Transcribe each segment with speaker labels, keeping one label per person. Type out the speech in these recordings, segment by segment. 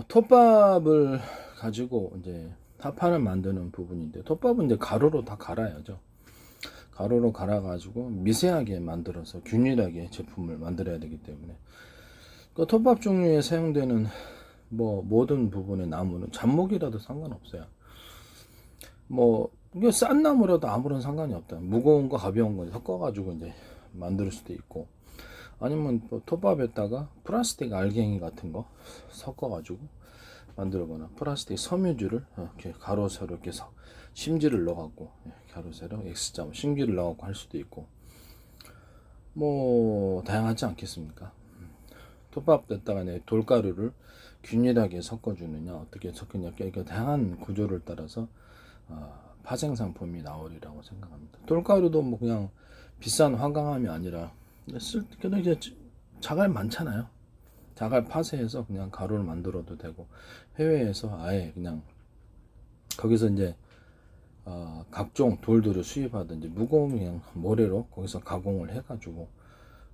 Speaker 1: 톱밥을 가지고 이제 합판을 만드는 부분인데, 톱밥은 이제 가로로 다 갈아야죠. 가로로 갈아가지고 미세하게 만들어서 균일하게 제품을 만들어야 되기 때문에, 그 톱밥 종류에 사용되는 모든 부분의 나무는 잡목이라도 상관없어요. 이게 싼 나무라도 아무런 상관이 없다. 무거운 거 가벼운 거 섞어가지고 이제 만들 수도 있고, 아니면 톱밥에다가 플라스틱 알갱이 같은 거 섞어가지고 만들거나, 플라스틱 섬유줄을 이렇게 가로 세로 이렇게 심지를 넣어갖고, 가로 세로 X자 심지를 넣어갖고 할 수도 있고, 다양하지 않겠습니까? 톱밥에다가 돌가루를 균일하게 섞어주느냐, 어떻게 섞느냐, 이렇게 다양한 구조를 따라서 파생 상품이 나오리라고 생각합니다. 돌가루도 그냥 비싼 화강암이 아니라 그냥 이제 자갈 많잖아요. 자갈 파쇄해서 그냥 가루를 만들어도 되고, 해외에서 아예 그냥 거기서 이제 각종 돌들을 수입하든지 무거운 그냥 모래로 거기서 가공을 해가지고,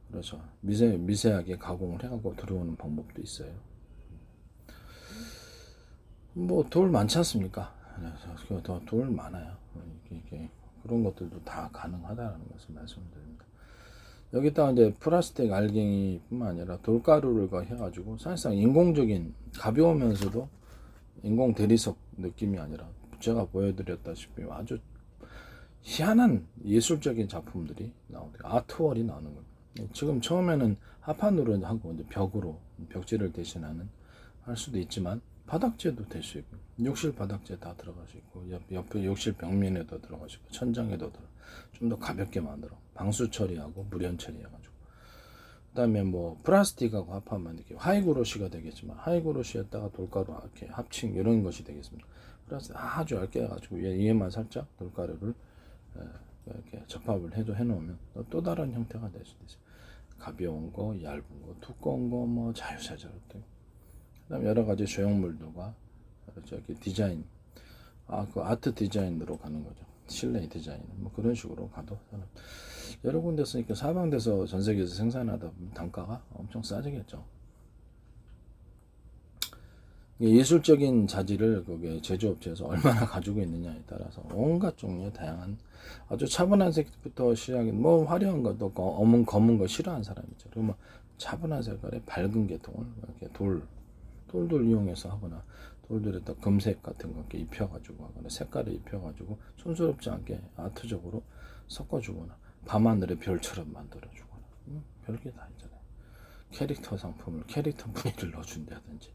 Speaker 1: 그렇죠, 미세하게 가공을 해가지고 들어오는 방법도 있어요. 돌 많지 않습니까? 돌 많아요. 이게 그런 것들도 다 가능하다는 것을 말씀드립니다. 여기다가 이제 플라스틱 알갱이 뿐만 아니라 돌가루를 해가지고, 사실상 인공적인, 가벼우면서도 인공 대리석 느낌이 아니라 제가 보여드렸다시피 아주 희한한 예술적인 작품들이 나오고, 아트월이 나오는 거예요. 지금 처음에는 합판으로 하고 이제 벽으로 벽지를 대신하는 할 수도 있지만, 바닥재도 될 수 있고, 욕실 바닥재 다 들어갈 수 있고, 옆에 욕실 벽면에도 들어갈 수 있고, 천장에도 좀 더 가볍게 만들어 방수 처리하고 무련 처리해가지고, 그다음에 플라스틱하고 합하면 이렇게 하이그로시가 되겠지만, 하이그로시에다가 돌가루 이렇게 합친 이런 것이 되겠습니다. 그래서 아주 얇게 해가지고 위에만 살짝 돌가루를 이렇게 접합을 해놓으면 또 다른 형태가 될 수도 있어요. 가벼운 거, 얇은 거, 두꺼운 거 자유자재로 되고, 그다음 여러 가지 조형물들과 저기 디자인, 그 아트 디자인으로 가는 거죠. 실내 디자인, 그런 식으로 가도 여러 군데 쓰니까, 사방돼서 전 세계에서 생산하다 보면 단가가 엄청 싸지겠죠. 예술적인 자질을 그게 제조업체에서 얼마나 가지고 있느냐에 따라서 온갖 종류의 다양한, 아주 차분한 색부터 시작해 화려한 것도 검은 거 싫어하는 사람이 있죠. 그러면 차분한 색깔의 밝은 계통을 이렇게 돌들 이용해서 하거나, 돌들에다 금색 같은 거 이렇게 입혀가지고 하거나, 색깔을 입혀가지고 촌스럽지 않게 아트적으로 섞어주거나, 밤하늘의 별처럼 만들어주거나, 별게 다 있잖아요. 캐릭터 상품을, 캐릭터 무늬를 넣어준다든지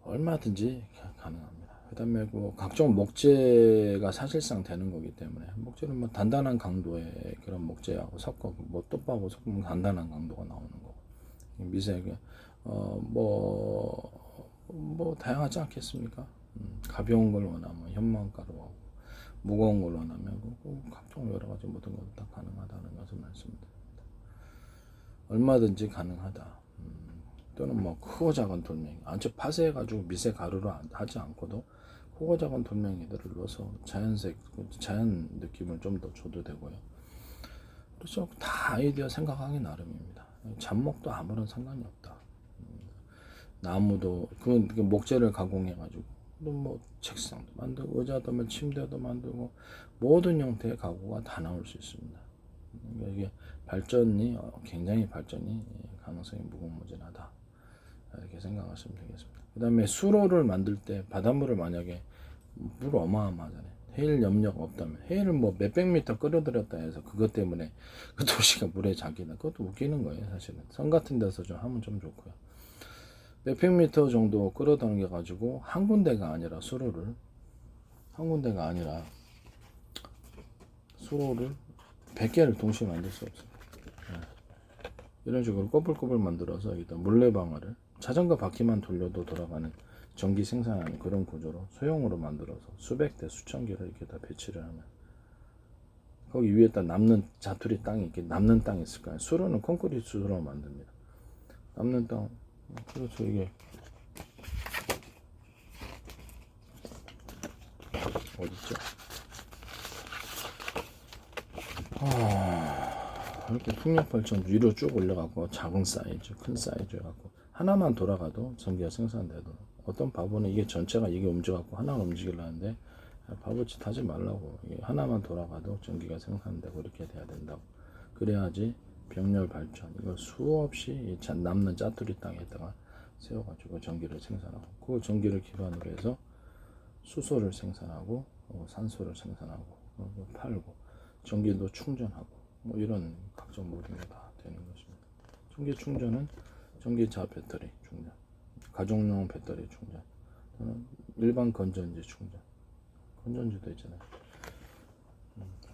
Speaker 1: 얼마든지 가능합니다. 그 다음에 각종 목재가 사실상 되는 거기 때문에, 목재는 단단한 강도의 그런 목재하고 섞어, 톱밥하고 섞으면 단단한 강도가 나오는 거고, 미세하게 다양하지 않겠습니까? 가벼운 걸 원하면 현무암가루하고, 무거운 걸 원하면 각종 여러 가지 모든 것도 다 가능하다는 것을 말씀드립니다. 얼마든지 가능하다. 또는 크고 작은 돌멩이, 아주 파쇄해가지고 미세 가루로 하지 않고도 크고 작은 돌멩이들을 넣어서 자연 느낌을 좀 더 줘도 되고요. 그래서 다 아이디어 생각하기 나름입니다. 잡목도 아무런 상관이 없다. 나무도 그 목재를 가공해가지고 책상도 만들고, 의자도 침대도 만들고, 모든 형태의 가구가 다 나올 수 있습니다. 그러니까 이게 굉장히 발전이 가능성이 무궁무진하다, 이렇게 생각하시면 되겠습니다. 그 다음에 수로를 만들 때 바닷물을 만약에, 물 어마어마하잖아요. 해일 염려가 없다면, 해일을 몇백 미터 끌어들였다 해서 그것 때문에 그 도시가 물에 잠기나, 그것도 웃기는 거예요. 사실은 성 같은 데서 좀 하면 좀 좋고요. 몇백 미터 정도 끌어당겨 가지고 한 군데가 아니라 수로를 100개를 동시에 만들 수 없어요. 이런 식으로 꼬불꼬불 만들어서 여기다 물레방아를 자전거 바퀴만 돌려도 돌아가는 전기 생산하는 그런 구조로 소형으로 만들어서 수백 대 수천 개를 이렇게 다 배치를 하면, 거기 위에다 남는 자투리 땅이, 이렇게 남는 땅이 있을까요? 수로는 콘크리트 수로 만듭니다. 남는 땅, 그렇죠. 이게 어딨죠? 이렇게 풍력 발전 위로 쭉 올려갖고 작은 사이즈, 큰 사이즈 해갖고 하나만 돌아가도 전기가 생산돼도 어떤 바보는 이게 전체가 이게 움직여갖고 하나만 움직이려는데 바보짓 하지 말라고. 이게 하나만 돌아가도 전기가 생산되고 이렇게 돼야 된다고. 그래야지 병렬 발전 이걸 수없이 남는 짜투리 땅에다가 세워가지고 전기를 생산하고 그 전기를 기반으로 해서 수소를 생산하고 산소를 생산하고 팔고 전기도 충전하고 뭐 이런 각종 모든 게 다 되는 것입니다. 전기 충전은 전기차 배터리 충전, 가정용 배터리 충전, 또는 일반 건전지 충전, 건전지도 있잖아요.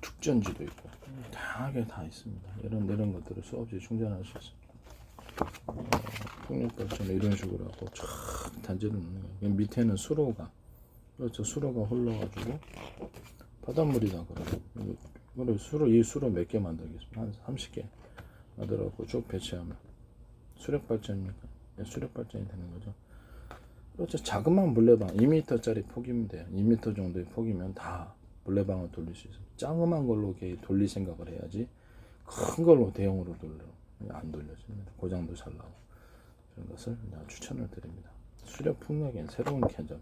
Speaker 1: 축전지도 있고 다양하게 다 있습니다. 이런 것들을 수없이 충전할 수 있습니다. 풍력발전을 이런 식으로 하고 촥 단지를 넣는 거예요. 밑에는 수로가 그렇죠. 수로가 흘러가지고 바닷물이다 그러고 이 수로 몇 개 만들겠습니다. 한 30개 만들어갖고 쭉 배치하면 수력발전이니까 수력발전이 되는 거죠. 그렇죠. 자그마한 물레방 2m짜리 폭이면 돼요. 2m 정도의 폭이면 다 물레방을 돌릴 수 있어요. 작은 걸로 돌릴 생각을 해야지 큰 걸로 대형으로 안 돌려집니다. 고장도 잘 나고 그런 것을 추천을 드립니다. 수력 풍력엔 새로운 개념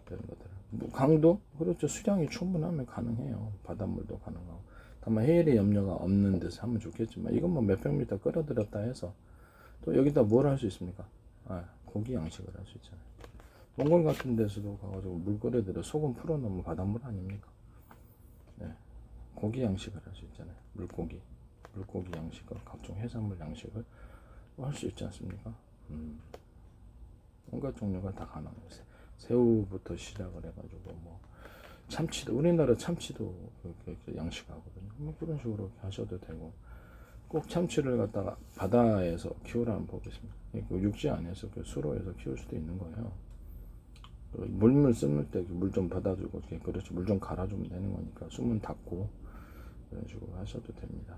Speaker 1: 이런 것들. 뭐 강도 그렇죠. 수량이 충분하면 가능해요. 바닷물도 가능하고. 다만 해일의 염려가 없는 데서 하면 좋겠지만 이건 뭐 몇백 미터 끌어들였다 해서 또 여기다 뭘 할 수 있습니까? 고기 양식을 할 수 있잖아요. 몽골 같은 데서도 가가지고 물 끌어들여 소금 풀어놓으면 바닷물 아닙니까? 네. 고기 양식을 할 수 있잖아요. 물고기 양식과 각종 해산물 양식을 할 수 있지 않습니까? 온갖 종류가 다 가능해요. 새우부터 시작을 해가지고 뭐 참치도 우리나라 참치도 그렇게 양식하거든요. 뭐 그런 식으로 하셔도 되고 꼭 참치를 갖다가 바다에서 키우라는 법이 있습니다. 육지 안에서 수로에서 키울 수도 있는 거예요. 물물 씀을 때 물 좀 받아주고 그렇죠. 물 좀 갈아주면 되는 거니까 수문 닫고 그런 식으로 하셔도 됩니다.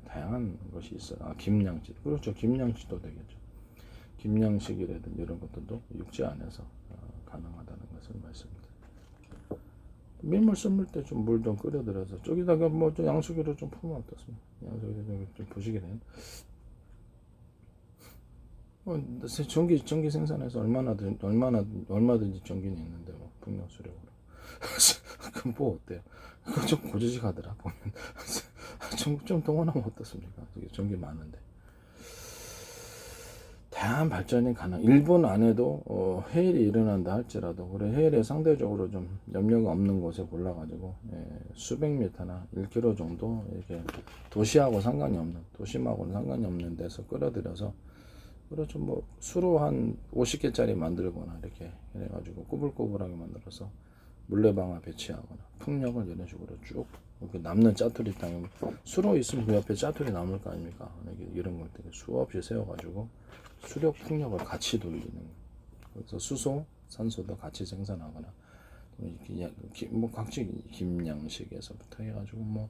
Speaker 1: 다양한 것이 있어요. 김양식 그렇죠. 김양식도 되겠죠. 김양식이라든지 이런 것들도 육지 안에서 가능하다는 것을 말씀드립니다. 밀물 씀을 때 좀 물 좀 끓여들여서 저기다가 뭐 좀 양수기로 좀 풀면 어떻습니까? 양수기로 좀 부시게 되는. 전기 생산해서 얼마든지 전기는 있는데 뭐 풍력 수력으로. 그럼 뭐 어때요? 그거 좀 고지식하더라 보면. 좀 동원하면 어떻습니까? 전기 많은데. 다양한 발전이 가능. 일본 안에도 해일이 일어난다 할지라도 그래 해일에 상대적으로 좀 염려가 없는 곳에 골라가지고 수백 미터나 1km 정도 이렇게 도시하고는 상관이 없는 데서 끌어들여서 그렇죠. 뭐 수로 한 50개짜리 만들거나 이렇게 해가지고 꾸불꾸불하게 만들어서 물레방아 배치하거나 풍력을 이런 식으로 쭉 남는 짜투리 땅에 수로 있으면 그 옆에 짜투리 남을 거 아닙니까? 이런 걸 되게 수없이 세워가지고 수력 풍력을 같이 돌리는 그래서 수소, 산소도 같이 생산하거나 뭐 각종 김양식에서부터 해가지고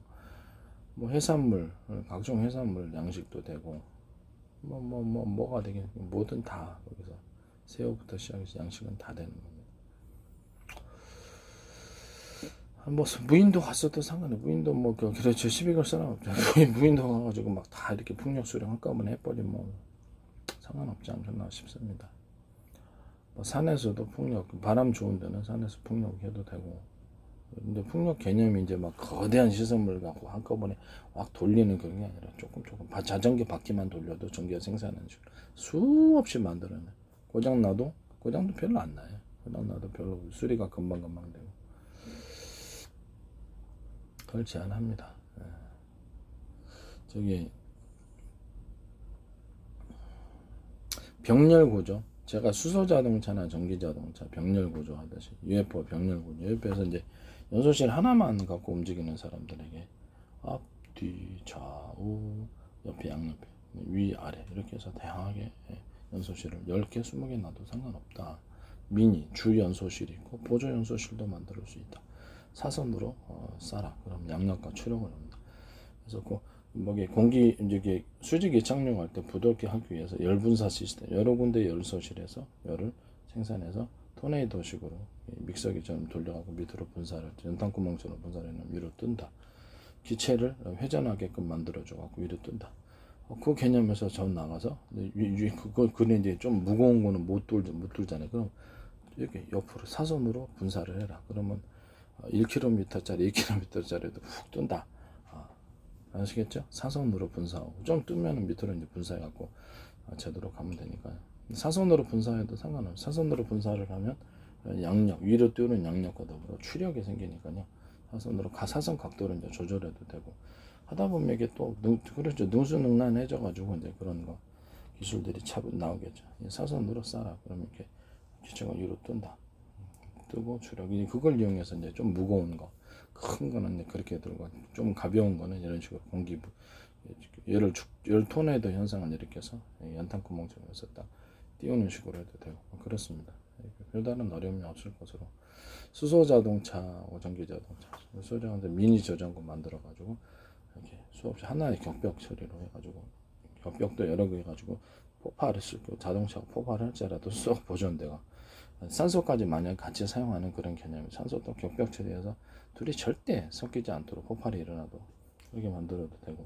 Speaker 1: 뭐 해산물 각종 해산물 양식도 되고 뭐가 되겠 뭐든 다 여기서 새우부터 시작해서 양식은 다 되는 겁니다. 뭐 무인도 갔어도 상관없어요. 무인도 뭐 그렇죠. 시비 걸 사람 없죠. 무인도 가가지고 막 다 이렇게 풍력 수령 한꺼번에 해버리면 뭐 상관없지 않겠나 싶습니다. 뭐 산에서도 풍력 바람 좋은 데는 산에서 풍력 해도 되고 근데 풍력 개념이 이제 막 거대한 시설물 갖고 한꺼번에 막 돌리는 그런 게 아니라 조금 자전기 바퀴만 돌려도 전기가 생산하는 식으로 수없이 만들어내. 고장도 별로 안 나요. 고장나도 별로 수리가 금방 되고 그걸 제안합니다. 저기 병렬 구조 제가 수소 자동차나 전기 자동차 병렬 구조 하듯이 UFO 병렬 구조 UFO에서 이제 연소실 하나만 갖고 움직이는 사람들에게 앞, 뒤, 좌우, 옆에 양옆에 위, 아래 이렇게 해서 다양하게 연소실을 10개, 20개 놔도 상관없다. 미니, 주 연소실이 있고 보조 연소실도 만들 수 있다. 사선으로 쏴라. 그럼 양력과 추력을 합니다. 그래서 공기 이제 수직이 착륙할 때 부드럽게 하기 위해서 열 분사 시스템 여러 군데 열소실에서 열을 생산해서 토네이도식으로 믹서기처럼 돌려가고 밑으로 분사를 연탄구멍처럼 분사를 해놓으면 위로 뜬다. 기체를 회전하게끔 만들어줘갖고 위로 뜬다. 그 개념에서 전 나가서 그는 이제 좀 무거운 거는 못 돌잖아요. 그럼 이렇게 옆으로 사선으로 분사를 해라. 그러면 1km짜리, 2km짜리도 훅 뜬다. 아시겠죠? 사선으로 분사하고 좀 뜨면 밑으로 이제 분사해갖고 제대로 가면 되니까요. 사선으로 분사해도 상관없어요. 사선으로 분사를 하면 양력, 위로 띄우는 양력과 더불어 추력이 생기니까요. 사선으로 사선 각도를 이제 조절해도 되고 하다 보면 이게 또 그렇죠. 능수능란해져가지고 이제 그런 거 기술들이 나오겠죠. 사선으로 쏴라. 그러면 이렇게 기체가 위로 뜬다. 뜨고 추력이 그걸 이용해서 이제 좀 무거운 거, 큰 거는 이제 그렇게 들고 좀 가벼운 거는 이런 식으로 공기 열 토네이도 현상을 일으켜서 연탄구멍처럼해서 딱 띄우는 식으로 해도 되고 그렇습니다. 별다른 어려움이 없을 것으로 수소 자동차하고 전기 자동차, 수소자동차 미니 저장고 만들어 가지고 이렇게 수없이 하나의 격벽 처리로 해가지고 격벽도 여러 개 해가지고 폭발을 쓸 거 자동차가 폭발할지라도 쏙 보존돼가 산소까지 만약 같이 사용하는 그런 개념이 산소도 격벽 처리해서 둘이 절대 섞이지 않도록 폭발이 일어나도 그렇게 만들어도 되고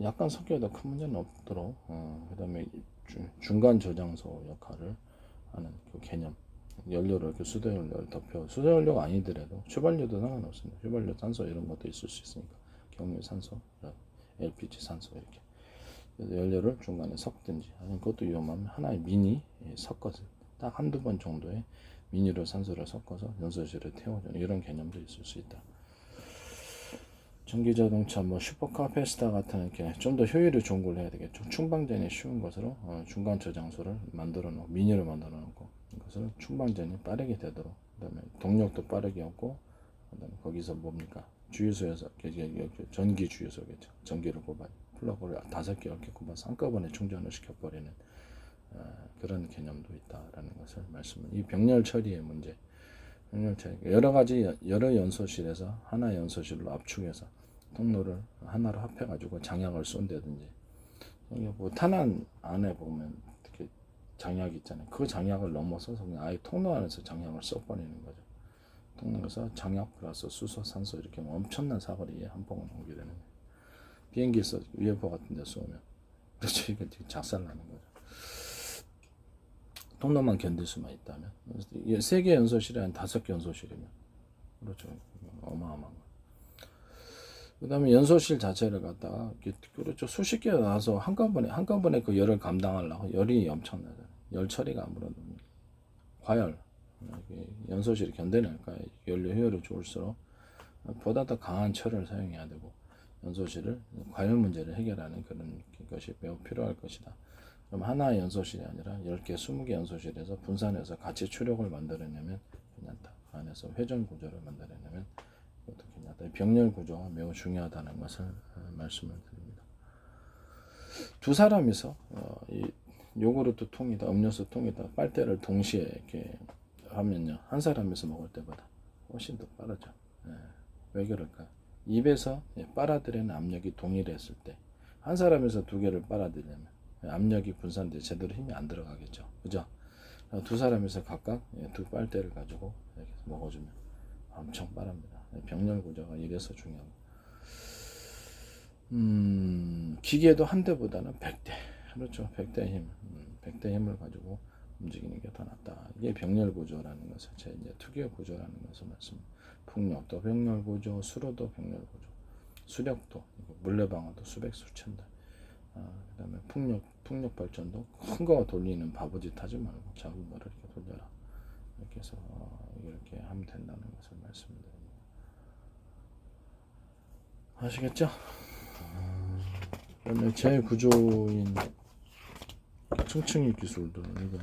Speaker 1: 약간 섞여도 큰 문제는 없도록 그 다음에 중간 저장소 역할을 하는 그 개념 연료를 이렇게 수도연료를 덮여 수도연료가 아니더라도 휘발유도 상관없습니다. 휘발유 산소 이런 것도 있을 수 있으니까 경유 산소, LPG 산소 이렇게 연료를 중간에 섞든지 아니면 그것도 위험하면 하나의 미니 섞어서 딱 한두 번 정도의 미니로 산소를 섞어서 연소실에 태워주는 이런 개념도 있을 수 있다. 전기자동차 뭐 슈퍼카 페스타 같은 이렇게 좀 더 효율이 좋은 걸로 해야 되겠죠. 충방전이 쉬운 것으로 중간 저장소를 만들어 놓고 미니를 만들어 놓고 이것을 충방전이 빠르게 되도록 그다음에 동력도 빠르게 얻고 그다음에 거기서 뭡니까 주유소에서 전기 주유소겠죠. 전기를 꼽아 플러그를 5개 10개 꼽아서 한꺼번에 충전을 시켜버리는 그런 개념도 있다라는 것을 말씀을 이 병렬 처리의 문제 병렬 처리 여러 가지 여러 연소실에서 하나의 연소실로 압축해서 통로를 하나로 합해가지고 장약을 쏜다든지 뭐 탄환 안에 보면 이렇게 장약이 있잖아요. 그 장약을 넘어서서 그냥 아예 통로 안에서 장약을 써버리는 거죠. 통로에서 장약 플러스 수소, 산소 이렇게 엄청난 사거리에 한 방울 오게 되는 거예요. 비행기에서 UFO 같은 데 쏘면 그렇죠. 이게 작살나는 거죠. 통로만 견딜 수만 있다면 3개 연소실에 한 5개 연소실이면 그렇죠. 어마어마한 거. 그 다음에 연소실 자체를 갖다가 그렇죠. 수십 개가 나와서 한꺼번에 그 열을 감당하려고 열이 엄청나잖아요. 열 처리가 아무래도 과열 연소실이 견뎌낼까 연료 효율이 좋을수록 보다 더 강한 철을 사용해야 되고 연소실을 과열 문제를 해결하는 그런 것이 매우 필요할 것이다. 그럼 하나의 연소실이 아니라 10개, 20개 연소실에서 분산해서 같이 추력을 만들어내면 괜찮다. 그 안에서 회전 구조를 만들어내면 이것도 괜찮다. 병렬 구조가 매우 중요하다는 것을 말씀을 드립니다. 두 사람이서 이 요구르트 통이다, 음료수 통이다, 빨대를 동시에 이렇게 하면요, 한 사람이서 먹을 때보다 훨씬 더 빠르죠. 왜 그럴까? 입에서 빨아들이는 압력이 동일했을 때, 한 사람에서 두 개를 빨아들이려면 압력이 분산돼 제대로 힘이 안 들어가겠죠. 그죠? 두 사람에서 각각 두 빨대를 가지고 이렇게 먹어주면 엄청 빠릅니다. 병렬 구조가 이래서 중요하고, 기계도 한 대보다는 100대, 그렇죠. 100대 힘, 100대 힘을 가지고 움직이는 게 더 낫다. 이게 병렬 구조라는 것을 제 이제 특유의 구조라는 것을 말씀드립니다. 풍력도 병렬 구조, 수로도 병렬 구조, 수력도 물레방아도 수백 수천 대. 그다음에 풍력 발전도 큰 거 돌리는 바보짓 하지 말고 작은 거를 이렇게 돌려라. 이렇게 해서 이렇게 하면 된다는 것을 말씀드립니다. 아시겠죠? 그다음에 재구조인 층층이 기술들은 이거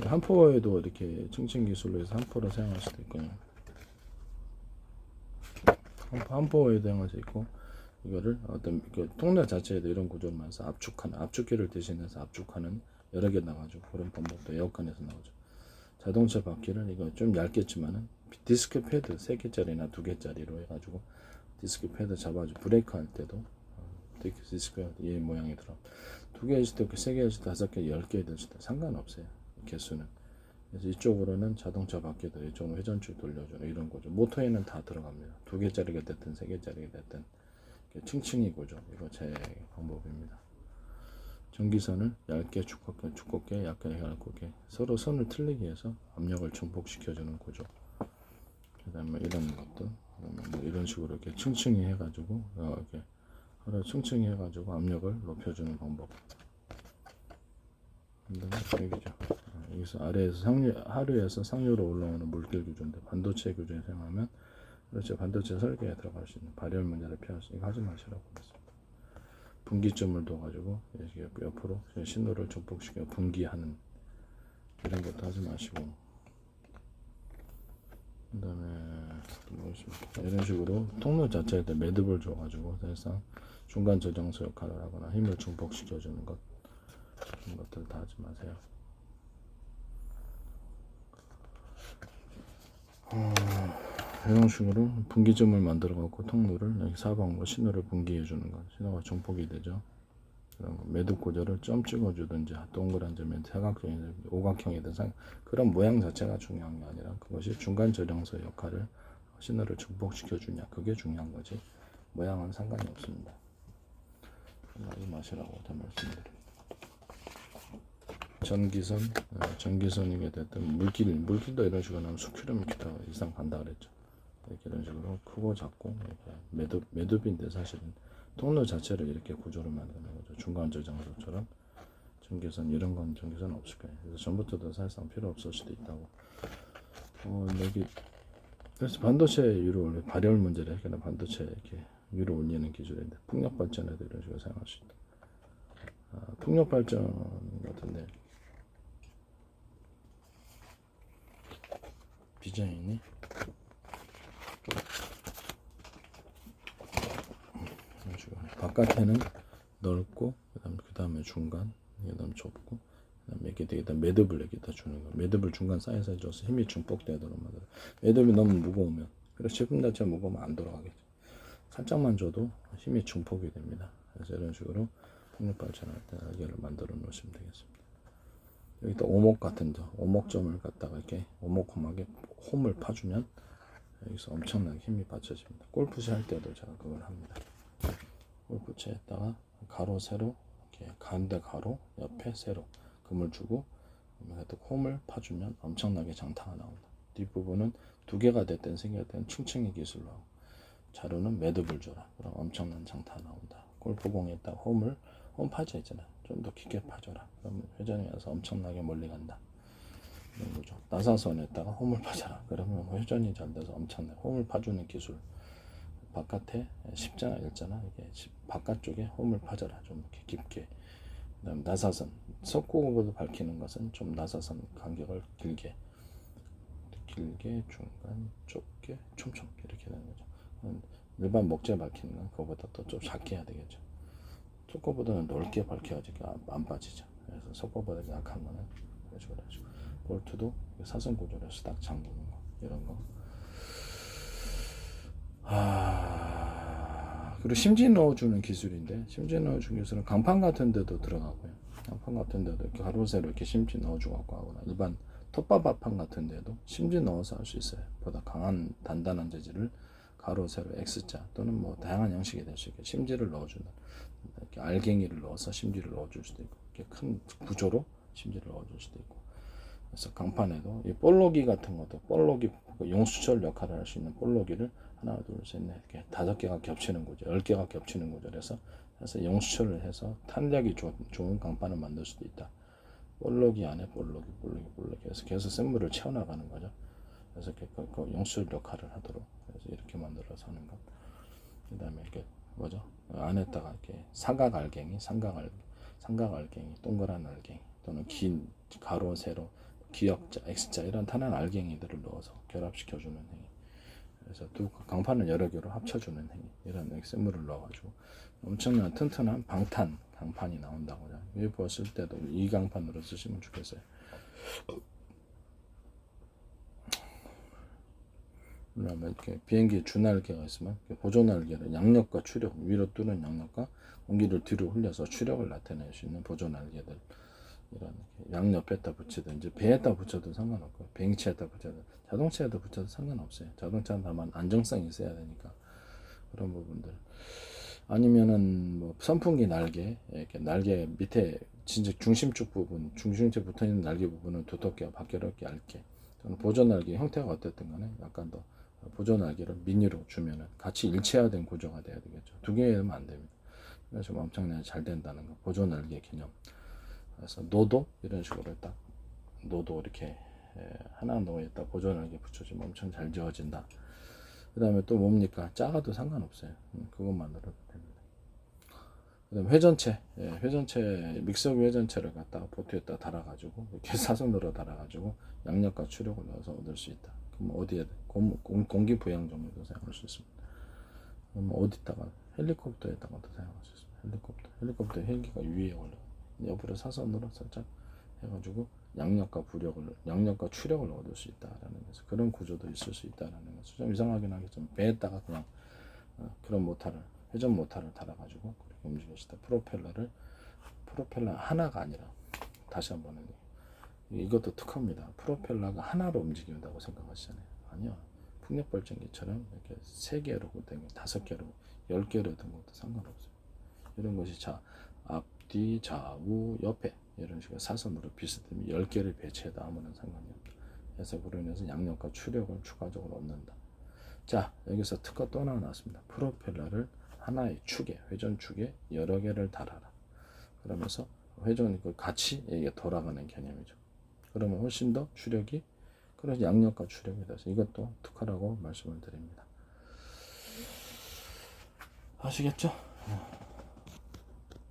Speaker 1: 한포에도 이렇게 층층 기술로 해서 한포로 사용할 수도 있고요. 한포에도 사용할 수 있고 이거를 어떤 그 통로 자체에도 이런 구조를 만들어서 압축하는 압축기를 대신해서 압축하는 여러 개 나가지고 그런 방법도 에어컨에서 나오죠. 자동차 바퀴를 이거 좀 얇겠지만은 디스크 패드 3개짜리나 2개짜리로 해가지고 디스크 패드 잡아주고 브레이크 할 때도 디스크가 이 모양이 들어 2개 있을 때 3개 있을 때 5개 10개 있을 때 상관없어요. 개수는. 그래서 이쪽으로는 자동차 바퀴도 이쪽으로 회전축 돌려주는 이런 거죠. 모터에는 다 들어갑니다. 2개짜리가 됐든 3개짜리가 됐든 층층이 구조 이거 제 방법입니다. 전기선을 얇게 두껍게 얇게 서로 선을 틀리게 해서 압력을 증폭시켜주는 구조. 그 다음에 이런 것도 뭐 이런 식으로 이렇게 층층이 해가지고 이렇게 서로 층층이 해가지고 압력을 높여주는 방법. 여기죠. 여기서 아래에서 하류에서 상류로 올라오는 물길 구조인데 반도체 구조에 사용하면 그렇죠. 반도체 설계에 들어갈 수 있는 발열 문제를 피할 수, 이거 하지 마시라고 했습니다. 분기점을 둬가지고 옆으로 신호를 증폭시켜 분기하는 이런 것도 하지 마시고, 그 다음에 이런 식으로 통로 자체에 매듭을 줘가지고 사실상 중간 저장소 역할을 하거나 힘을 증폭시켜주는 것, 이런 것들 다 하지 마세요. 이런 식으로 분기점을 만들어 갖고 통로를 여기 사방으로 신호를 분기해 주는 것, 신호가 증폭이 되죠. 그런 거. 매듭 구조를 점 찍어 주든지 동그란 점에 사각형이든 오각형이든 그런 모양 자체가 중요한 게 아니라 그것이 중간 저장소 역할을 신호를 증폭시켜 주냐, 그게 중요한 거지. 모양은 상관이 없습니다. 하지 마시라고 다 말씀드립니다. 전기선이게 됐든 물길도 이런 식으로 하면 수킬로미터 이상 간다 그랬죠. 이렇게 이런 식으로 크고 작고 이렇게 매듭인데 사실은 통로 자체를 이렇게 구조를 만드는 거죠. 중간 저장소처럼 전기선 이런 건 전기선 없을 거예요. 그래서 전부터도 사실상 필요 없을 수도 있다고. 여기 그래서 반도체 위로 올려 발열 문제를 해결하는 반도체 이렇게 위로 올리는 기술인데 풍력 발전에도 이런 식으로 사용할 수 있다. 풍력 발전 같은데 디자인이 바깥에는 넓고 그다음에 중간, 그다음 좁고, 그다음에 이렇게 매듭을 여기다 주는 거. 매듭을 중간 사이사이 줘서 힘이 증폭되도록 만들어. 매듭이 너무 무거우면, 그래서 제품 자체가 무거우면 안 돌아가겠죠. 살짝만 줘도 힘이 증폭이 됩니다. 그래서 이런 식으로 풍력 발전할 때 날개를 만들어 놓으시면 되겠습니다. 여기다 오목 같은 오목점을 갖다가 이렇게 오목홈하게 홈을 파주면 여기서 엄청나게 힘이 받쳐집니다. 골프채 할 때도 제가 그걸 합니다. 골프채에다가 가로 세로 이렇게 가운데 가로 옆에 세로 금을 주고 홈을 파주면 엄청나게 장타가 나온다. 뒷부분은 두 개가 됐든 세 개가 됐든 층층이 기술로 하고, 자루는 매듭을 줘라. 그럼 엄청난 장타가 나온다. 골프공에다가 홈 파져 있잖아. 좀 더 깊게 파줘라. 그러면 회전이 와서 엄청나게 멀리 간다. 이런 거죠. 나사선에다가 홈을 파줘라. 그러면 회전이 잘 돼서 엄청나게 홈을 파주는 기술. 바깥에 십자나 일자나 이게 바깥쪽에 홈을 파져라. 좀 이렇게 깊게. 그다음 나사선 석고보드 밝히는 것은 좀 나사선 간격을 길게 중간 좁게 촘촘 이렇게 되는 거죠. 일반 목재 밝히는 건 그거보다 또 좀 작게 해야 되겠죠. 석고보드는 넓게 밝혀야지 안 빠지죠. 그래서 석고보드가 약한 거는 그런 식으로 해주고, 볼트도 사선 구조로서 딱 잠그는 거, 이런 거. 그리고 심지 넣어주는 기술인데, 심지 넣어주는 기술은 강판 같은 데도 들어가고요. 강판 같은 데도 이렇게 가로 세로 이렇게 심지 넣어주고 하거나, 일반 톱밥판 같은 데도 심지 넣어서 할 수 있어요. 보다 강한 단단한 재질을 가로 세로 X자 또는 뭐 다양한 형식이 될 수 있게 심지를 넣어주는, 이렇게 알갱이를 넣어서 심지를 넣어줄 수도 있고, 이렇게 큰 구조로 심지를 넣어줄 수도 있고. 그래서 강판에도 이 볼로기 같은 것도 용수철 역할을 할 수 있는 볼로기를 하나 둘셋넷 이렇게 5개가 겹치는 구조, 10개가 겹치는 구조에서 해서 용수철을 해서 탄력이 좋은 강판을 만들 수도 있다. 볼로기 안에 볼로기 해서 계속 샘물을 채워나가는 거죠. 그래서 그 용수철 역할을 하도록 그래서 이렇게 만들어서 하는 것. 그 다음에 이렇게 안에다가 이렇게 삼각 알갱이, 동그란 알갱이 또는 긴 가로 세로 기역자, X자 이런 탄한 알갱이들을 넣어서 결합시켜주는 행위. 그래서 두 강판을 여러 개로 합쳐주는 행위. 이런 샘물을 넣어가지고 엄청난 튼튼한 방탄 강판이 나온다고. 웨이퍼 쓸 때도 이 강판으로 쓰시면 좋겠어요. 그다음에 이렇게 비행기 주날개가 있으면 보조날개를 양력과 추력, 위로 뜨는 양력과 공기를 뒤로 흘려서 추력을 나타낼 수 있는 보조날개들, 이런 양옆에다 붙이든지 배에다 붙여도 상관없고, 비행체에다 붙여도 자동차에다 붙여도 상관없어요. 자동차는 다만 안정성이 있어야 되니까 그런 부분들. 아니면은 뭐 선풍기 날개, 이렇게 날개 밑에 진짜 중심 쪽 부분, 중심체 붙어 있는 날개 부분은 두텁게 밖으로게 얇게. 저는 보조 날개 형태가 어쨌든 간에 약간 더 보조 날개를 미니로 주면은 같이 일체화된 구조가 돼야 되겠죠. 두 개면 안 됩니다. 그래서 엄청나게 잘 된다는 거. 보조 날개 개념. 그래서 노도 이런 식으로 딱 노도 이렇게 하나 놓여있다 보조 날개 붙여주면 엄청 잘 지어진다. 그 다음에 또 뭡니까? 작아도 상관없어요. 그것만으로도 됩니다. 그 다음에 회전체, 회전체, 믹서기 회전체를 갖다가 보트에다 달아가지고, 이렇게 사선으로 달아가지고, 양력과 추력을 넣어서 얻을 수 있다. 그럼 어디에, 공기 부양 정도도 사용할 수 있습니다. 그럼 어디다가, 헬리콥터에다가도 사용할 수 있습니다. 헬리콥터 헬기가 위에 올라. 옆으로 사선으로 살짝 해가지고, 양력과 추력을 얻을 수 있다라는 거죠. 그런 구조도 있을 수 있다라는 거죠. 좀 이상하긴 하겠지만, 배에다가 그냥, 그런 모터를, 회전 모터를 달아가지고, 움직이시다. 프로펠러 하나가 아니라 다시 한번 이것도 특허입니다. 프로펠러가 하나로 움직인다고 생각하시잖아요. 아니요. 풍력발전기처럼 이렇게 3개로 된 거, 5개로, 10개로 된 것도 상관없어요. 이런 것이 앞뒤, 좌우, 옆에 이런 식으로 사선으로 비슷하면 10개를 배치해도 아무런 상관이 없다. 그래서 그로 인해서 양력과 추력을 추가적으로 얻는다. 자, 여기서 특허 또 하나 나왔습니다. 프로펠러를 하나의 축에, 회전축에 여러 개를 달아라. 그러면서 회전이 같이 이게 돌아가는 개념이죠. 그러면 훨씬 더 추력이, 그래서 양력과 추력이 돼서 이것도 특허라고 말씀을 드립니다. 아시겠죠?